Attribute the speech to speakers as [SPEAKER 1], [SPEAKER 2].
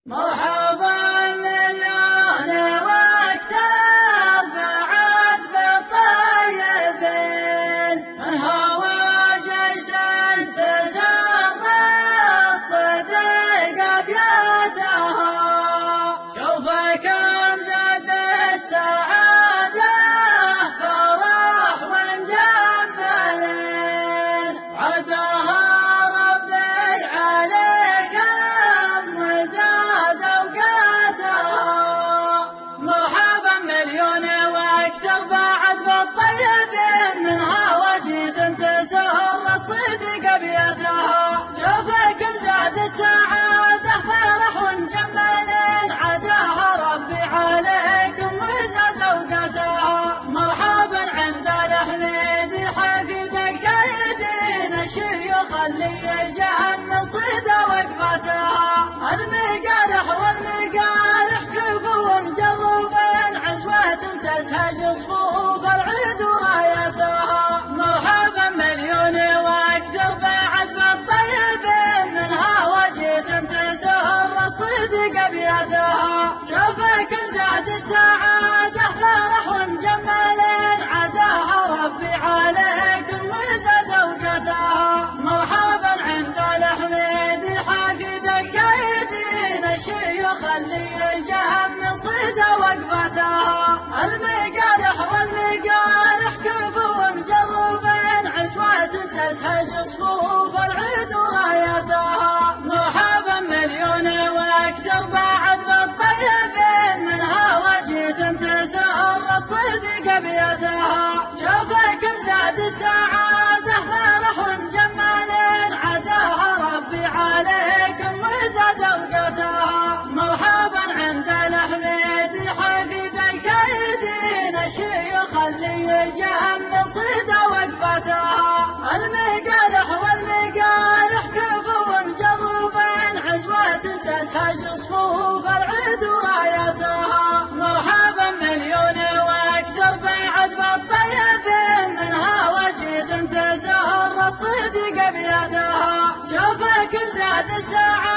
[SPEAKER 1] مرحبا مليون واكثر بعد بالطيبين من هواجس تسر الصدق ابياتها. شوف كم زاد السعاده فرح ومجملين عداها ربي عليكم وزاد اوقاتها. مرحبا مليون واكثر بعد بالطيبين من هواجس تسر الصدق ابياتها. شوف كم زاد السعاده فرح ومجملين عداها ربي عليكم وزاد اوقاتها. مرحبا عند الحميد حفيد الكايدين الشيوخ اللي جاء من صيدا وقفاتها. المقارح والمقارح كفوا مجربين عزوة تسهج صفوف العيد ورايتها. مرحبا مليون واكثر بعد بالطيبين من هواجس تسر الصدق ابياتها. شوف كم زاد السعاده فرح ومجملين عداها ربي عليكم وزاد اوقاتها. مرحبا عند الحميد حفيد الكايدين الشيوخ اللي جاء من صيدا وقفاتها. المقارح والمقارح كفوا مجربين عزوة تسهج صفوف العيد ورايتها. مرحبا مليون واكثر بعد بالطيبين من هواجس تسر الصدق ابياتها. شوف كم زاد السعاده فرح ومجملين عداها ربي عليكم وزاد اوقاتها. مرحبا عند الحميد حفيد الكايدين الشيوخ اللي جاء من صيدا وقفاتها. المقارح والمقارح كفوا مجربين عزوة تسهج صفوف العيد ورايتها. مرحبا مليون واكثر بعد بالطيبين من هواجس تسر الصدق ابياتها. شوف كم زاد السعاده